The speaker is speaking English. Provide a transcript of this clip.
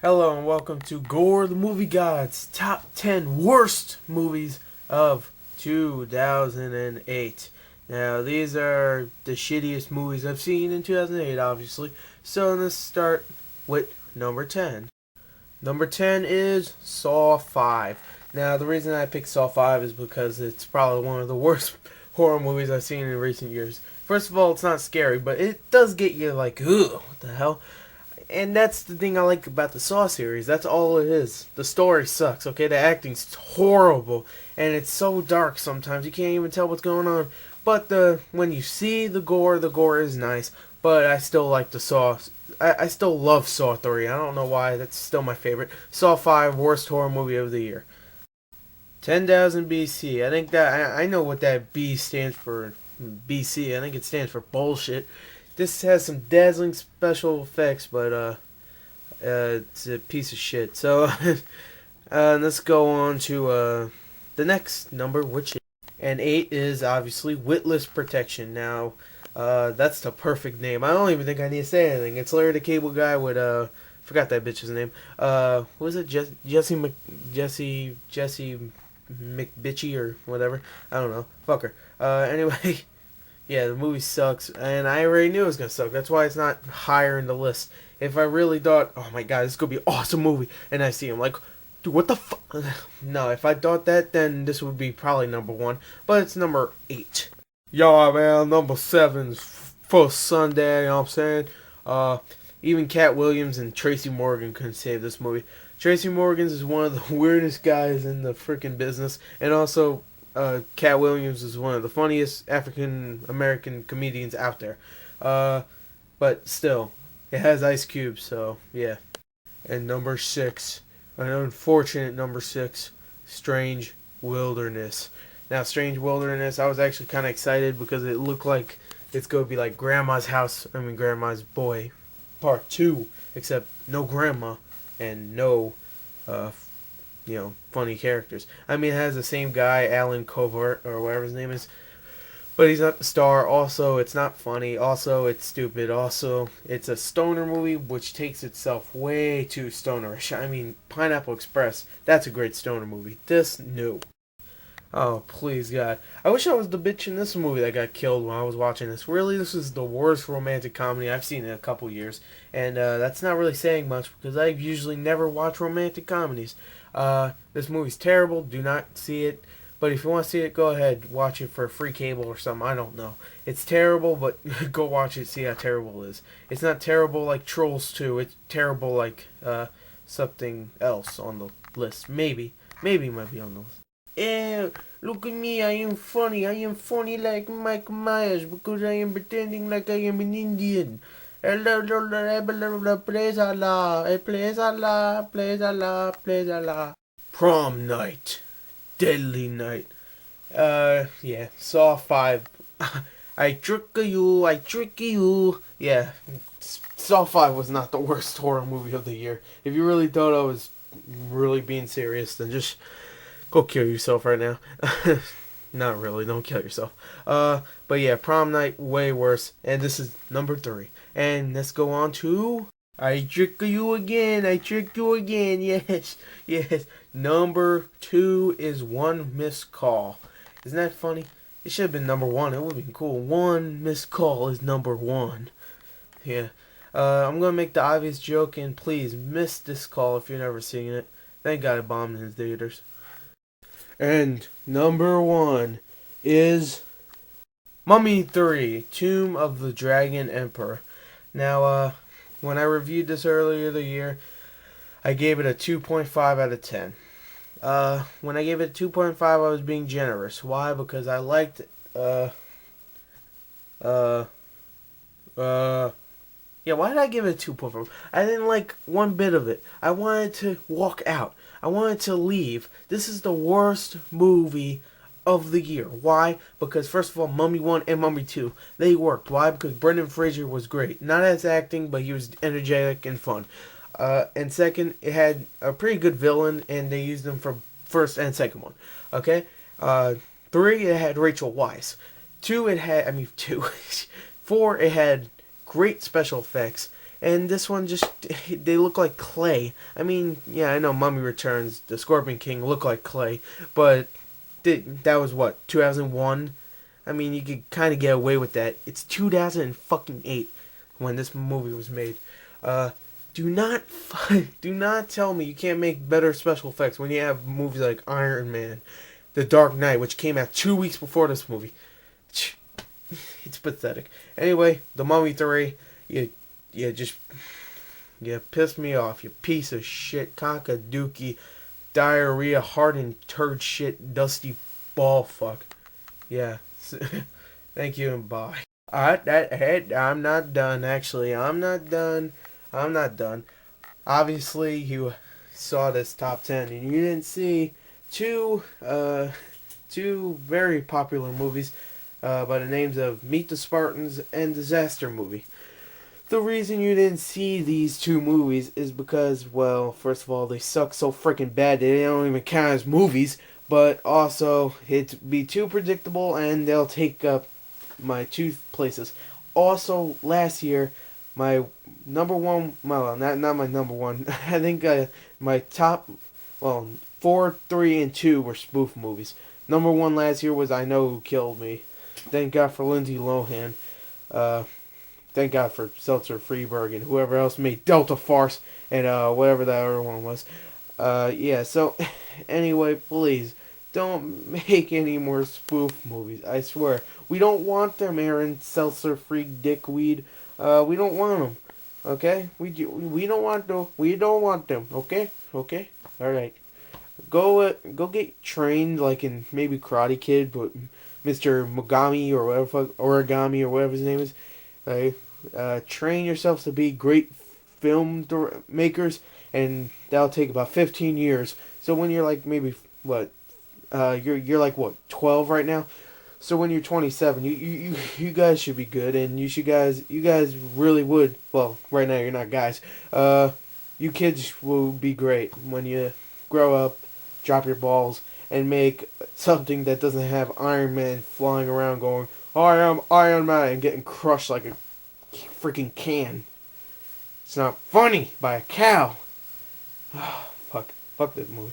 Hello and welcome to Gore the Movie God's Top 10 Worst Movies of 2008. Now, these are the shittiest movies I've seen in 2008, obviously. So let's start with number 10. Number 10 is Saw 5. Now, the reason I picked Saw 5 is because it's probably one of the worst horror movies I've seen in recent years. First of all, it's not scary, but it does get you like, ugh, what the hell? And that's the thing I like about the Saw series. That's all it is. The story sucks, okay? The acting's horrible. And it's so dark sometimes. You can't even tell what's going on. But when you see the gore is nice. But I still like the Saw. I still love Saw 3. I don't know why. That's still my favorite. Saw 5, worst horror movie of the year. 10,000 BC. I think that I know what that B stands for. BC. I think it stands for bullshit. This has some dazzling special effects, but it's a piece of shit. So let's go on to the next number, which is, and 8 is obviously Witless Protection. Now, that's the perfect name. I don't even think I need to say anything. It's Larry the Cable Guy with forgot that bitch's name. What was it? Jesse McBitchy or whatever. I don't know. Fuck her. Anyway. Yeah, the movie sucks, and I already knew it was gonna suck. That's why it's not higher in the list. If I really thought, oh my god, this is gonna be an awesome movie, and I see him like, dude, what the fuck? No, if I thought that, then this would be probably number 1, but it's number 8. Yo, man, number 7's first Sunday. You know what I'm saying? Even Cat Williams and Tracy Morgan couldn't save this movie. Tracy Morgan's is one of the weirdest guys in the freaking business, and also Cat Williams is one of the funniest African American comedians out there. But still, it has Ice Cube, so yeah. And number 6, an unfortunate number 6, Strange Wilderness. Now, Strange Wilderness, I was actually kind of excited because it looked like it's going to be like Grandma's Boy Part 2, except no grandma and no funny characters. I mean, it has the same guy, Alan Covert, or whatever his name is, but he's not the star. Also, it's not funny. Also, it's stupid. Also, it's a stoner movie, which takes itself way too stonerish. I mean, Pineapple Express, that's a great stoner movie. This, no. Oh, please, God. I wish I was the bitch in this movie that got killed when I was watching this. Really, this is the worst romantic comedy I've seen in a couple years. And that's not really saying much because I usually never watch romantic comedies. This movie's terrible. Do not see it. But if you want to see it, go ahead. Watch it for free cable or something. I don't know. It's terrible, but go watch it. See how terrible it is. It's not terrible like Trolls 2. It's terrible like something else on the list. Maybe. Maybe it might be on the list. Yeah, look at me. I am funny. I am funny like Mike Myers because I am pretending like I am an Indian. Praise Allah, praise Allah, praise Allah, praise Allah. Prom night, deadly night. Yeah, Saw 5. I trick you, I trick you. Yeah, Saw 5 was not the worst horror movie of the year. If you really thought I was really being serious, then just go kill yourself right now. Not really, don't kill yourself. But yeah, Prom Night, way worse. And this is number 3. And let's go on to I Trick You Again, I Trick You Again, yes, yes. Number 2 is One Missed Call. Isn't that funny? It should have been number 1, it would have been cool. One Missed Call is number 1. Yeah. I'm gonna make the obvious joke, and please miss this call if you're never seeing it. Thank God it bombed in theaters. And number 1 is Mummy 3, Tomb of the Dragon Emperor. Now, when I reviewed this earlier the year, I gave it a 2.5 out of 10. When I gave it a 2.5, I was being generous. Why? Because I liked, yeah, why did I give it a 2.5? I didn't like one bit of it. I wanted to walk out. I wanted to leave. This is the worst movie of the year. Why? Because first of all, Mummy 1 and Mummy 2, they worked. Why? Because Brendan Fraser was great. Not as acting, but he was energetic and fun. And second, it had a pretty good villain, and they used him for first and second one. Okay? 3, it had Rachel Weisz. 4, it had great special effects. and this one just they look like clay. I mean, yeah, I know Mummy Returns, the Scorpion King look like clay, but that was what 2001. I mean, you could kind of get away with that. It's 2008 when this movie was made. Do not do not tell me you can't make better special effects when you have movies like Iron Man, The Dark Knight, which came out 2 weeks before this movie. It's pathetic. Anyway, The Mummy 3, you just you pissed me off. You piece of shit, cock-a-dookie, diarrhea, hardened turd shit, dusty ball fuck. Yeah. Thank you and bye. I'm not done. Actually, I'm not done. I'm not done. Obviously, you saw this top 10 and you didn't see two two very popular movies by the names of Meet the Spartans and Disaster Movie. The reason you didn't see these two movies is because, well, first of all, they suck so freaking bad they don't even count as movies, but also it'd be too predictable and they'll take up my two places. Also, last year, my number one, well, not my number one, I think my top, well, 4, 3, and 2 were spoof movies. Number one last year was I Know Who Killed Me. Thank God for Lindsay Lohan. Thank God for Seltzer Freeberg and whoever else made Delta Farce and whatever that other one was. Yeah, so anyway, please don't make any more spoof movies. I swear. We don't want them, Aaron Seltzer Freak Dickweed. We don't want them. Okay? We don't want them. We don't want them. Okay? Okay? Alright. Go get trained like in maybe Karate Kid, but Mr. Mogami or whatever, Origami or whatever his name is. Train yourselves to be great film makers, and that'll take about 15 years. So when you're like maybe what, you're like what 12 right now. So when you're 27, you guys should be good, and you guys really would. Well, right now you're not guys. You kids will be great when you grow up, drop your balls, and make something that doesn't have Iron Man flying around going, I am Iron Man, and getting crushed like a freaking can. It's not funny by a cow. Fuck this movie.